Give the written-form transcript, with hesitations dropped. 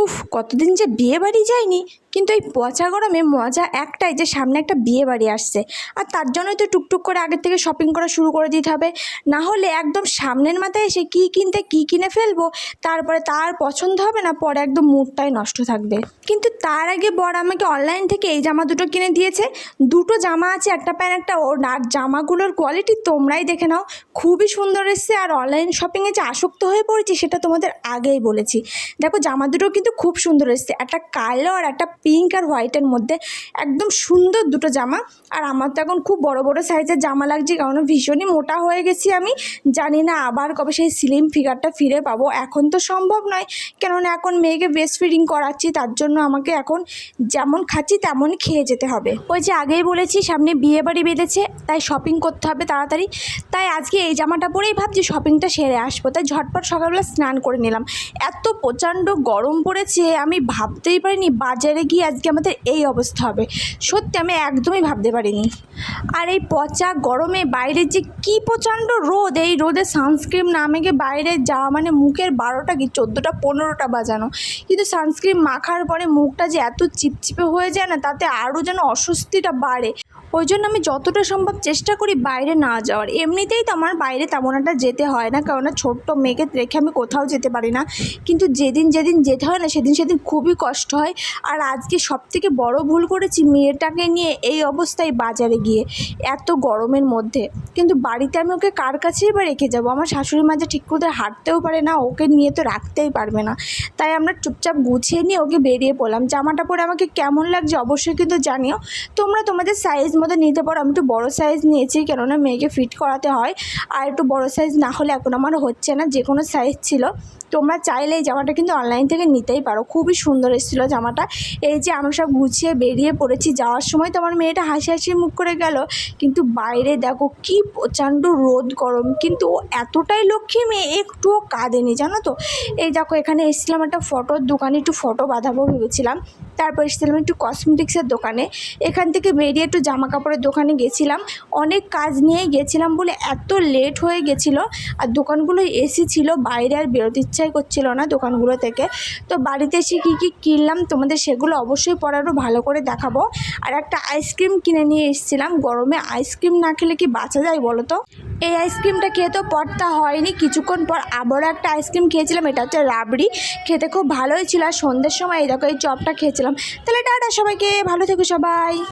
উফ, কতদিন যে বিয়ে বাড়ি যায়নি। কিন্তু এই পচা গরমে মজা একটাই যে সামনে একটা বিয়ে বাড়ি আসছে, আর তার জন্যই তো টুকটুক করে আগের থেকে শপিং করা শুরু করে দিতে হবে। না হলে একদম সামনের মাথায় এসে কী কিনতে কী কিনে ফেলবো, তারপরে তার পছন্দ হবে না, পরে একদম মুডটাই নষ্ট থাকবে। কিন্তু তার আগে বর আমাকে অনলাইন থেকে এই জামা দুটো কিনে দিয়েছে। দুটো জামা আছে, একটা প্যান্ট একটা ওর। আর জামাগুলোর কোয়ালিটি তোমরাই দেখে নাও, খুবই সুন্দর এসছে। আর অনলাইন শপিংয়ে যে আসক্ত হয়ে পড়েছি সেটা তোমাদের আগেই বলেছি। দেখো জামা দুটো কিন্তু খুব সুন্দর এসছে, একটা কালো আর একটা পিঙ্ক আর হোয়াইটের মধ্যে, একদম সুন্দর দুটো জামা। আর আমার তো এখন খুব বড় বড় সাইজের জামা লাগছে, কারণ ভীষণই মোটা হয়ে গেছি আমি। জানি না আবার কবে সেই স্লিম ফিগারটা ফিরে পাবো, এখন তো সম্ভব নয়, কেননা এখন মেয়েকে ব্রেস্ট ফিডিং করাচ্ছি। তার জন্য আমাকে এখন যেমন খাচ্ছি তেমনই খেয়ে যেতে হবে। ওই যে আগেই বলেছি সামনে বিয়ে বাড়ি বেঁধেছে, তাই শপিং করতে হবে তাড়াতাড়ি। তাই আজকে এই জামাটা পরেই ভাবছি শপিংটা সেরে আসবো। তাই ঝটপট সকালবেলা স্নান করে নিলাম। এত প্রচণ্ড গরম পড়েছে, আমি ভাবতেই পারিনি বাজারে গিয়ে আজকে আমাদের এই অবস্থা হবে। সত্যি আমি একদমই ভাবতে পারিনি। আর এই পচা গরমে বাইরে যে কি প্রচণ্ড রোদ, এই রোদে সানস্ক্রিন না মেখে বাইরে যাওয়া মানে মুখের 12টা কি 14টা 15টা বাজানো। কিন্তু সানস্ক্রিন মাখার পরে মুখটা যে এত চিপচিপে হয়ে যায় না, তাতে আরও যেন অস্বস্তিটা বাড়ে। ওই জন্য আমি যতটা সম্ভব চেষ্টা করি বাইরে না যাওয়ার। এমনিতেই তো আমার বাইরে তেমন একটা যেতে হয় না, কেননা ছোট্ট মেয়েকে রেখে আমি কোথাও যেতে পারি না। কিন্তু যেদিন যেতে হয় না, সেদিন খুবই কষ্ট হয়। আর আজকে সবথেকে বড় ভুল করেছি, মেয়েটাকে নিয়ে এই অবস্থায় বাজারে গিয়ে এত গরমের মধ্যে। কিন্তু বাড়িতে আমি ওকে কার কাছেই বা রেখে যাবো? আমার শাশুড়ি মা যে ঠিক করে হাঁটতেও পারে না, ওকে নিয়ে তো রাখতেই পারবে না। তাই আমরা চুপচাপ গুছিয়ে নিয়ে ওকে বেরিয়ে পড়লাম। জামাটা পরে আমাকে কেমন লাগছে অবশ্যই কিন্তু জানিও। তোমরা তোমাদের সাইজ মতো নিতে পারো। আমি একটু বড়ো সাইজ নিয়েছি, কেননা মেয়েকে ফিট করাতে হয়। আর একটু বড়ো সাইজ না হলে এখন আমার হচ্ছে না, যে কোনো সাইজ ছিল। তোমরা চাইলে এই জামাটা কিন্তু অনলাইন থেকে নিতেই পারো, খুবই সুন্দর এসেছিলো জামাটা। এই যে আমরা সব গুছিয়ে বেরিয়ে পড়েছি, যাওয়ার সময় তো আমার মেয়েটা হাসি হাসি মুখ করে গেল। কিন্তু বাইরে দেখো কি প্রচণ্ড রোদ গরম, কিন্তু ও এতটাই লক্ষ্মী মেয়ে, একটুও কাঁদেনি জানো তো। এই দেখো এখানে এসেছিলাম একটা ফটোর দোকানে, একটু ফটো বাঁধাবো ভেবেছিলাম। তারপর এসেছিলাম একটু কসমেটিক্সের দোকানে। এখান থেকে বেরিয়ে একটু জামা কাপড়ের দোকানে গেছিলাম। অনেক কাজ নিয়ে গেছিলাম বলে এত লেট হয়ে গেছিলো। আর দোকানগুলো এসি ছিল, বাইরে আর বেরোতে ইচ্ছাই করছিল না দোকানগুলো থেকে। তো বাড়িতে এসে কী কী কিনলাম তোমাদের সেগুলো অবশ্যই পরে আরও ভালো করে দেখাবো। আর একটা আইসক্রিম কিনে নিয়ে এসেছিলাম। গরমে আইসক্রিম না খেলে কি বাঁচা যায় বলো তো? এই আইসক্রিমটা খেয়ে তো পরটা হয়নি, কিছুক্ষণ পর আবারও একটা আইসক্রিম খেয়েছিলাম। এটা হচ্ছে রাবড়ি, খেতে খুব ভালোই ছিল। আর সন্ধ্যের সময় এই দেখো এই চপটা খেয়েছিলাম। তাহলে টাটা সবাইকে, ভালো থেকো সবাই।